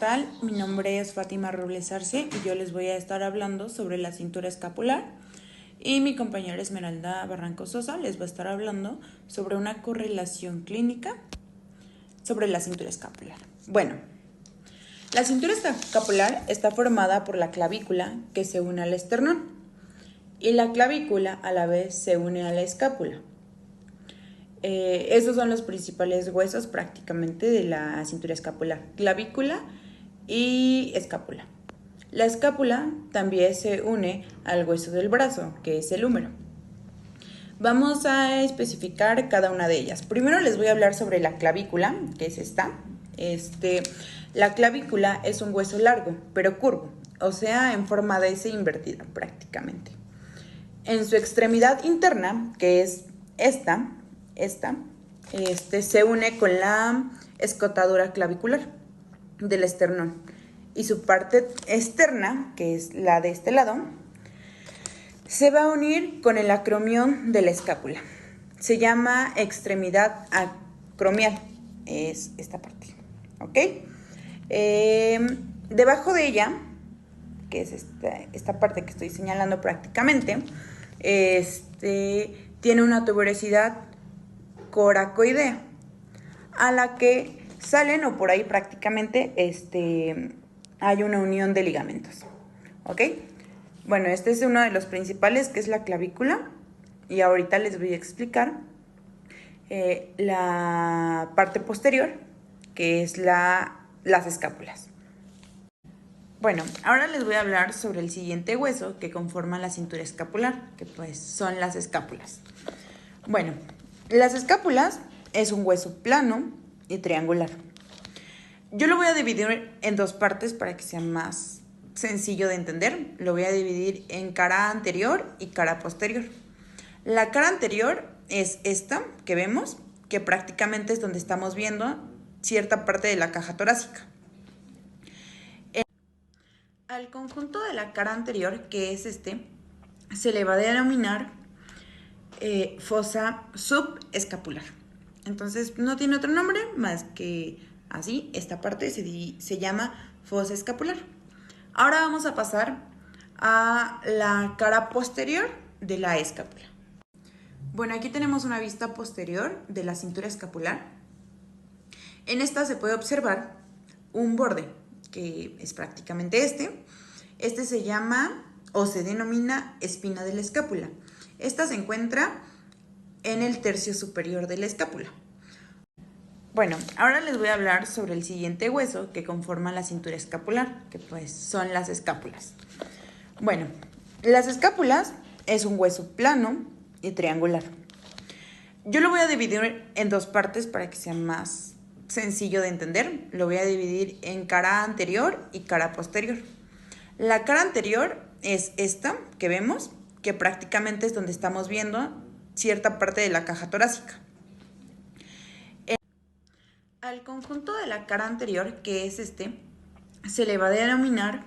tal? Mi nombre es Fátima Robles Arce y yo les voy a estar hablando sobre la cintura escapular. Y mi compañera Esmeralda Barranco Sosa les va a estar hablando sobre una correlación clínica sobre la cintura escapular. Bueno, la cintura escapular está formada por la clavícula que se une al esternón y la clavícula a la vez se une a la escápula. Esos son los principales huesos prácticamente de la cintura escapular, clavícula y escápula. La escápula también se une al hueso del brazo, que es el húmero. Vamos a especificar cada una de ellas. Primero les voy a hablar sobre la clavícula, que es esta. La clavícula es un hueso largo, pero curvo, o sea, en forma de S invertida prácticamente. En su extremidad interna, que es esta, se une con la escotadura clavicular del esternón y su parte externa, que es la de este lado, se va a unir con el acromión de la escápula. Se llama extremidad acromial, es esta parte, ¿ok? Debajo de ella, que es esta parte que estoy señalando prácticamente, tiene una tuberosidad coracoidea, a la que salen o por ahí prácticamente hay una unión de ligamentos, ¿ok? Bueno, este es uno de los principales, que es la clavícula, y ahorita les voy a explicar la parte posterior, que es las escápulas. Bueno, ahora les voy a hablar sobre el siguiente hueso que conforma la cintura escapular, que pues son las escápulas. Bueno, las escápulas es un hueso plano y triangular. Yo lo voy a dividir en dos partes para que sea más sencillo de entender. Lo voy a dividir en cara anterior y cara posterior. La cara anterior es esta que vemos, que prácticamente es donde estamos viendo cierta parte de la caja torácica. Al conjunto de la cara anterior, que es se le va a denominar fosa subescapular. Entonces no tiene otro nombre más que así. Esta parte se llama fosa escapular. Ahora vamos a pasar a la cara posterior de la escápula. Bueno, aquí tenemos una vista posterior de la cintura escapular. En esta se puede observar un borde, que es prácticamente este se llama o se denomina espina de la escápula. Esta se encuentra en el tercio superior de la escápula. Bueno, ahora les voy a hablar sobre el siguiente hueso que conforma la cintura escapular, que pues son las escápulas. Bueno, las escápulas es un hueso plano y triangular. Yo lo voy a dividir en dos partes para que sea más sencillo de entender. Lo voy a dividir en cara anterior y cara posterior. La cara anterior es esta que vemos, que prácticamente es donde estamos viendo cierta parte de la caja torácica. Al conjunto de la cara anterior, que es se le va a denominar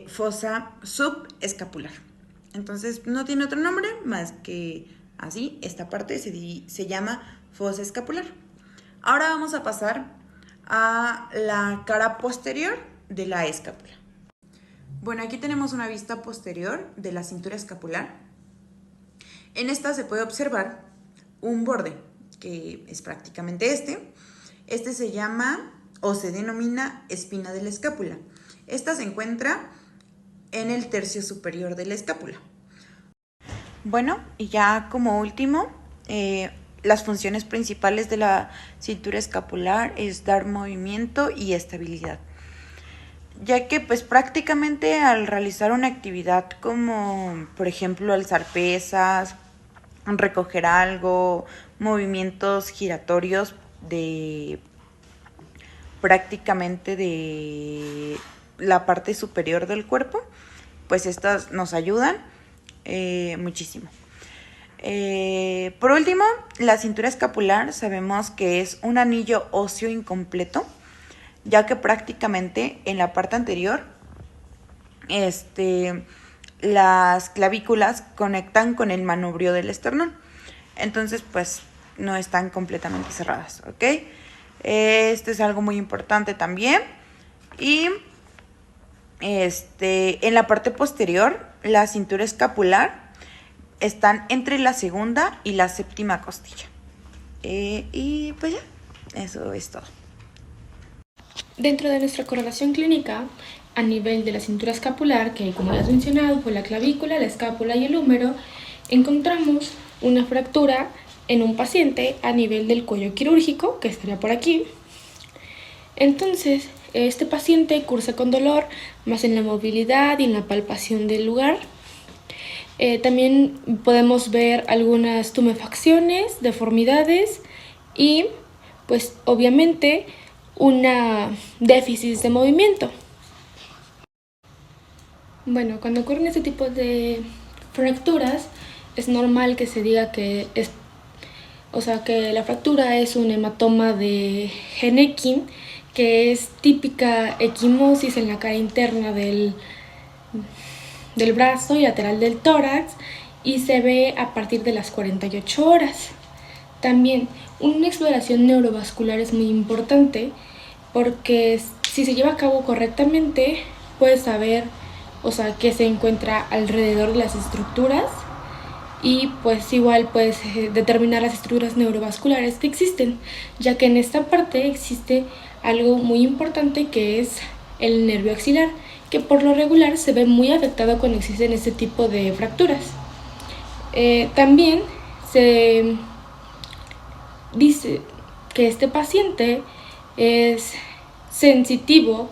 fosa subescapular. Entonces no tiene otro nombre más que así. Esta parte se llama fosa escapular. Ahora vamos a pasar a la cara posterior de la escápula. Bueno, aquí tenemos una vista posterior de la cintura escapular. En esta se puede observar un borde, que es prácticamente este se llama o se denomina espina de la escápula. Esta se encuentra en el tercio superior de la escápula. Bueno, y ya como último, las funciones principales de la cintura escapular es dar movimiento y estabilidad, ya que pues prácticamente al realizar una actividad como por ejemplo alzar pesas, recoger algo, movimientos giratorios prácticamente de la parte superior del cuerpo, pues estas nos ayudan muchísimo. Por último, la cintura escapular sabemos que es un anillo óseo incompleto, ya que prácticamente en la parte anterior las clavículas conectan con el manubrio del esternón. Entonces, pues, no están completamente cerradas, ¿ok? Esto es algo muy importante también. Y en la parte posterior, la cintura escapular están entre la segunda y la séptima costilla. Y pues ya, eso es todo. Dentro de nuestra correlación clínica, a nivel de la cintura escapular, que como ya has mencionado, fue la clavícula, la escápula y el húmero, encontramos una fractura en un paciente a nivel del cuello quirúrgico, que estaría por aquí. Entonces, este paciente cursa con dolor, más en la movilidad y en la palpación del lugar. También podemos ver algunas tumefacciones, deformidades y, pues, obviamente, una déficit de movimiento. Bueno, cuando ocurren este tipo de fracturas, es normal que se diga que que la fractura es un hematoma de Henekin, que es típica equimosis en la cara interna del brazo y lateral del tórax, y se ve a partir de las 48 horas. También una exploración neurovascular es muy importante porque si se lleva a cabo correctamente, puedes saber, qué se encuentra alrededor de las estructuras, y pues igual puedes determinar las estructuras neurovasculares que existen, ya que en esta parte existe algo muy importante que es el nervio axilar, que por lo regular se ve muy afectado cuando existen este tipo de fracturas. También se dice que este paciente es sensitivo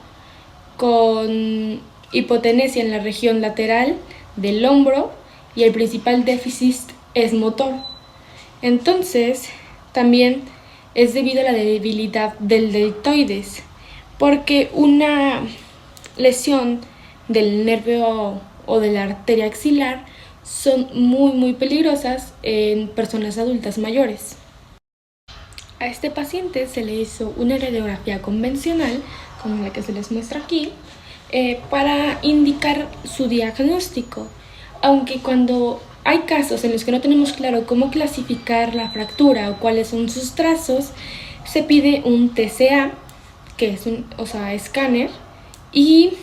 con hipotenesia en la región lateral del hombro y el principal déficit es motor. Entonces, también es debido a la debilidad del deltoides, porque una lesión del nervio o de la arteria axilar son muy peligrosas en personas adultas mayores. A este paciente se le hizo una radiografía convencional, como la que se les muestra aquí, para indicar su diagnóstico, aunque cuando hay casos en los que no tenemos claro cómo clasificar la fractura o cuáles son sus trazos, se pide un TCA, que es un escáner, y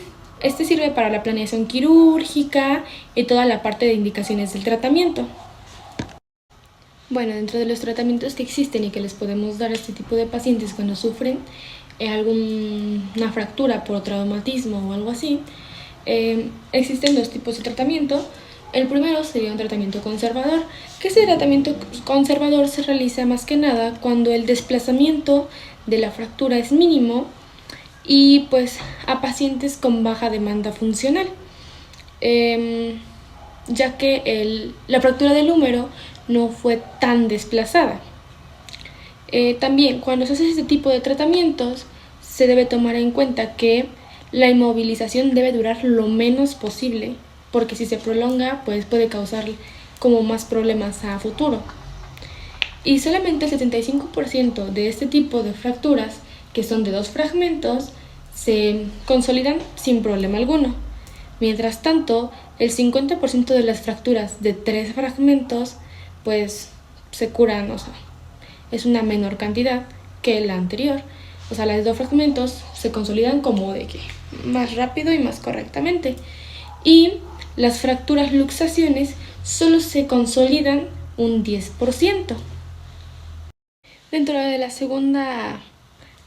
este sirve para la planeación quirúrgica y toda la parte de indicaciones del tratamiento. Bueno, dentro de los tratamientos que existen y que les podemos dar a este tipo de pacientes cuando sufren alguna fractura por traumatismo o algo así, existen dos tipos de tratamiento. El primero sería un tratamiento conservador, que ese tratamiento conservador se realiza más que nada cuando el desplazamiento de la fractura es mínimo y pues a pacientes con baja demanda funcional, ya que la fractura del húmero no fue tan desplazada. También cuando se hace este tipo de tratamientos se debe tomar en cuenta que la inmovilización debe durar lo menos posible, porque si se prolonga pues puede causar como más problemas a futuro. Y solamente el 75% de este tipo de fracturas, que son de 2 fragmentos, se consolidan sin problema alguno. Mientras tanto, el 50% de las fracturas de 3 fragmentos pues se curan, es una menor cantidad que la anterior. Las de 2 fragmentos se consolidan como de que más rápido y más correctamente. Y las fracturas luxaciones solo se consolidan un 10%. Dentro de la segunda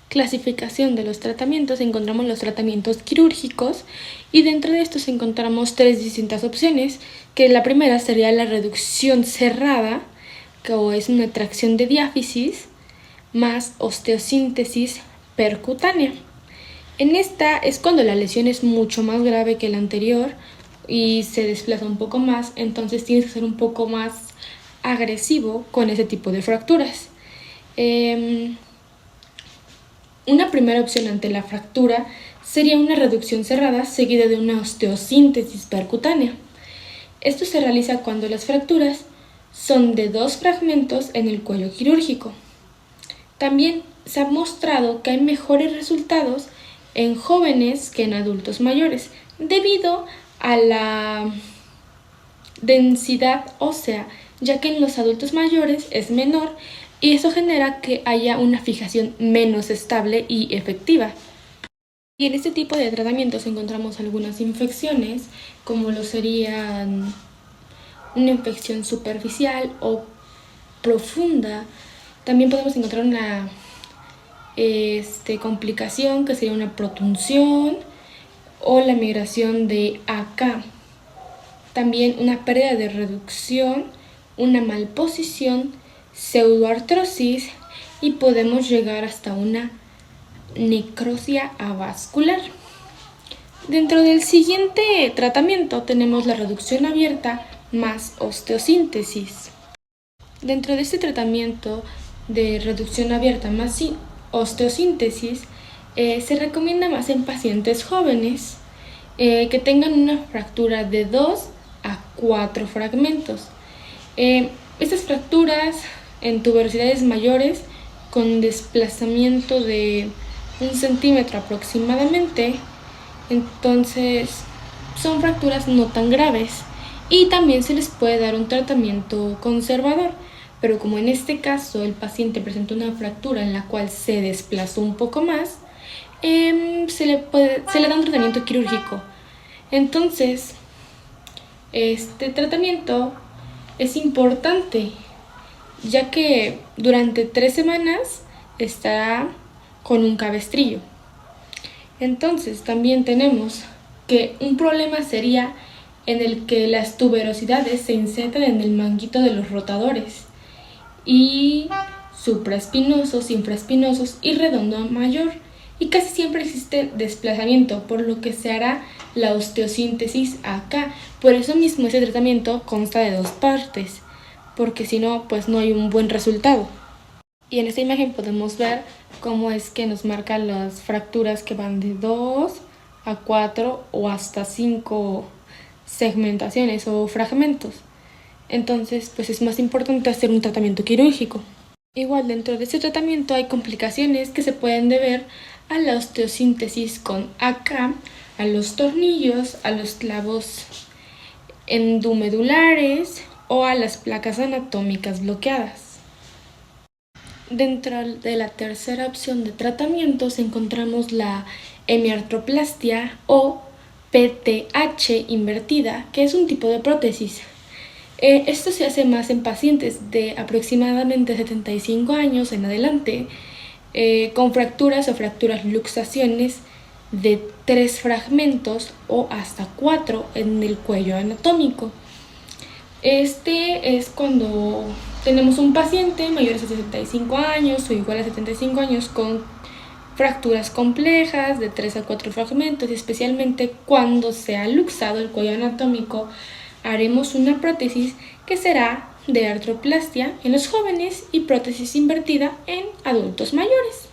clasificación de los tratamientos encontramos los tratamientos quirúrgicos, y dentro de estos encontramos 3 distintas opciones, que la primera sería la reducción cerrada, que es una tracción de diáfisis más osteosíntesis percutánea. En esta es cuando la lesión es mucho más grave que la anterior y se desplaza un poco más, entonces tienes que ser un poco más agresivo con ese tipo de fracturas. Una primera opción ante la fractura sería una reducción cerrada seguida de una osteosíntesis percutánea. Esto se realiza cuando las fracturas son de 2 fragmentos en el cuello quirúrgico. También se ha mostrado que hay mejores resultados en jóvenes que en adultos mayores, debido a la densidad ósea, ya que en los adultos mayores es menor y eso genera que haya una fijación menos estable y efectiva. Y en este tipo de tratamientos encontramos algunas infecciones, como lo serían una infección superficial o profunda. También podemos encontrar una complicación que sería una protunción o la migración de AK. También una pérdida de reducción, una malposición, pseudoartrosis y podemos llegar hasta una necrosia avascular. Dentro del siguiente tratamiento tenemos la reducción abierta más osteosíntesis. Dentro de este tratamiento de reducción abierta más osteosíntesis se recomienda más en pacientes jóvenes que tengan una fractura de 2 a 4 fragmentos. Estas fracturas en tuberosidades mayores con desplazamiento de 1 centímetro aproximadamente, entonces son fracturas no tan graves y también se les puede dar un tratamiento conservador, pero como en este caso el paciente presentó una fractura en la cual se desplazó un poco más, se le da un tratamiento quirúrgico. Entonces, este tratamiento es importante, ya que durante 3 semanas estará con un cabestrillo. Entonces, también tenemos que un problema sería en el que las tuberosidades se insertan en el manguito de los rotadores y supraespinosos, infraespinosos y redondo mayor, y casi siempre existe desplazamiento, por lo que se hará la osteosíntesis acá. Por eso mismo ese tratamiento consta de 2 partes, porque si no, pues no hay un buen resultado. Y en esta imagen podemos ver cómo es que nos marcan las fracturas que van de 2 a 4 o hasta 5 segmentaciones o fragmentos. Entonces, pues es más importante hacer un tratamiento quirúrgico. Igual dentro de este tratamiento hay complicaciones que se pueden deber a la osteosíntesis con AK, a los tornillos, a los clavos endomedulares o a las placas anatómicas bloqueadas. Dentro de la tercera opción de tratamientos encontramos la hemiartroplastia o PTH invertida, que es un tipo de prótesis. Esto se hace más en pacientes de aproximadamente 75 años en adelante, con fracturas o fracturas luxaciones de 3 fragmentos o hasta 4 en el cuello anatómico. Este es cuando tenemos un paciente mayor a 75 años o igual a 75 años con fracturas complejas de 3 a 4 fragmentos, y especialmente cuando se ha luxado el cuello anatómico, haremos una prótesis que será de artroplastia en los jóvenes y prótesis invertida en adultos mayores.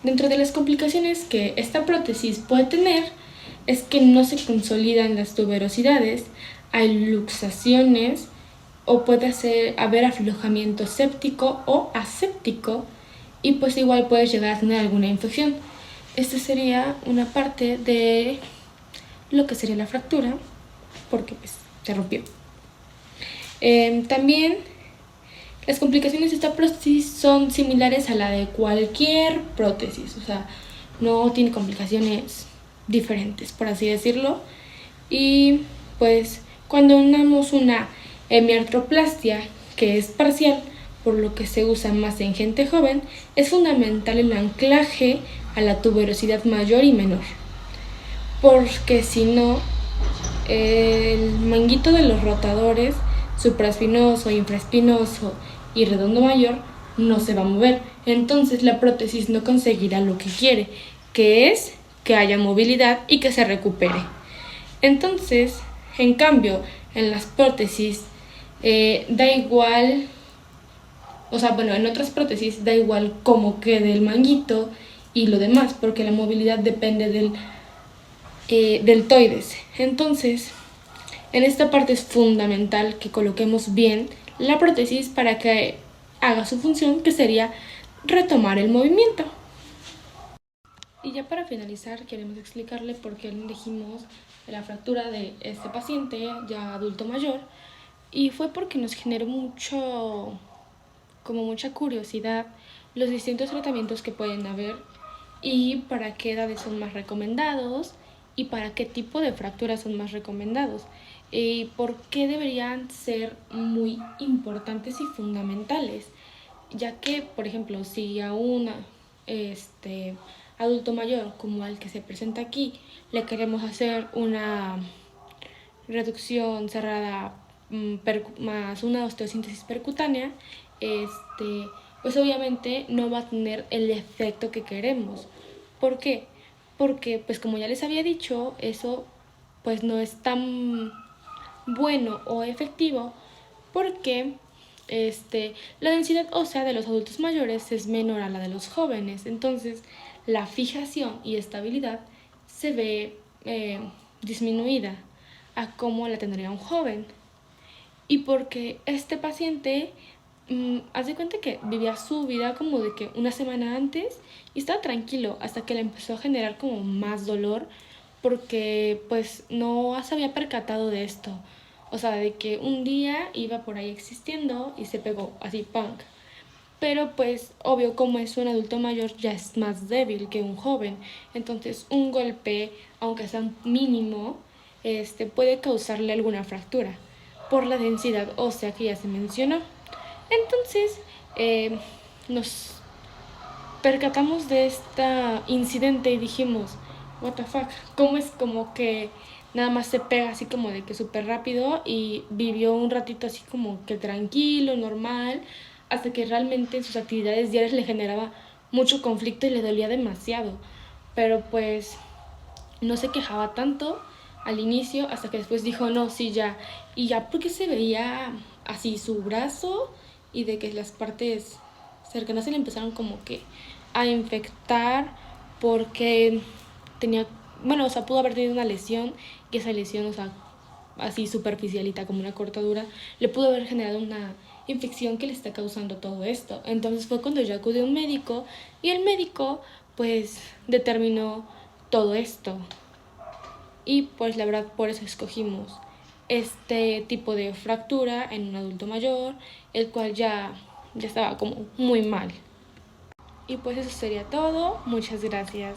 Dentro de las complicaciones que esta prótesis puede tener es que no se consolidan las tuberosidades, hay luxaciones o puede haber aflojamiento séptico o aséptico, y pues igual puedes llegar a tener alguna infección. Esta sería una parte de lo que sería la fractura, porque pues se rompió. También las complicaciones de esta prótesis son similares a la de cualquier prótesis, o sea, no tiene complicaciones diferentes, por así decirlo. Y pues cuando unamos una hemiartroplastia, que es parcial, por lo que se usa más en gente joven, es fundamental el anclaje a la tuberosidad mayor y menor, porque si no, el manguito de los rotadores supraespinoso, infraespinoso y redondo mayor no se va a mover. Entonces la prótesis no conseguirá lo que quiere, que es que haya movilidad y que se recupere. Entonces, en cambio, en las prótesis da igual, en otras prótesis da igual cómo quede el manguito y lo demás, porque la movilidad depende del deltoides. Entonces, en esta parte es fundamental que coloquemos bien la prótesis para que haga su función, que sería retomar el movimiento. Y ya para finalizar, queremos explicarle por qué elegimos la fractura de este paciente ya adulto mayor, y fue porque nos generó mucha curiosidad los distintos tratamientos que pueden haber y para qué edades son más recomendados y para qué tipo de fracturas son más recomendados y por qué deberían ser muy importantes y fundamentales, ya que, por ejemplo, si a un adulto mayor como el que se presenta aquí le queremos hacer una reducción cerrada más una osteosíntesis percutánea, pues obviamente no va a tener el efecto que queremos. ¿Por qué? Porque, pues como ya les había dicho, eso pues no es tan bueno o efectivo porque la densidad ósea de los adultos mayores es menor a la de los jóvenes. Entonces, la fijación y estabilidad se ve disminuida a cómo la tendría un joven. Y porque este paciente, haz de cuenta que vivía su vida como de que una semana antes y estaba tranquilo hasta que le empezó a generar como más dolor porque pues no se había percatado de esto. O sea, de que un día iba por ahí existiendo y se pegó así, punk. Pero pues obvio como es un adulto mayor ya es más débil que un joven. Entonces un golpe, aunque sea mínimo, puede causarle alguna fractura por la densidad ósea que ya se mencionó. Entonces nos percatamos de este incidente y dijimos, what the fuck, ¿cómo es como que nada más se pega así como de que súper rápido y vivió un ratito así como que tranquilo, normal, hasta que realmente en sus actividades diarias le generaba mucho conflicto y le dolía demasiado? Pero pues no se quejaba tanto al inicio hasta que después dijo, no, sí, ya. Y ya porque se veía así su brazo y de que las partes cercanas se le empezaron como que a infectar porque tenía, bueno, o sea, pudo haber tenido una lesión y esa lesión, o sea, así superficialita como una cortadura, le pudo haber generado una infección que le está causando todo esto. Entonces fue cuando yo acudí a un médico y el médico pues determinó todo esto. Y pues la verdad por eso escogimos este tipo de fractura en un adulto mayor, el cual ya estaba como muy mal. Y pues eso sería todo. Muchas gracias.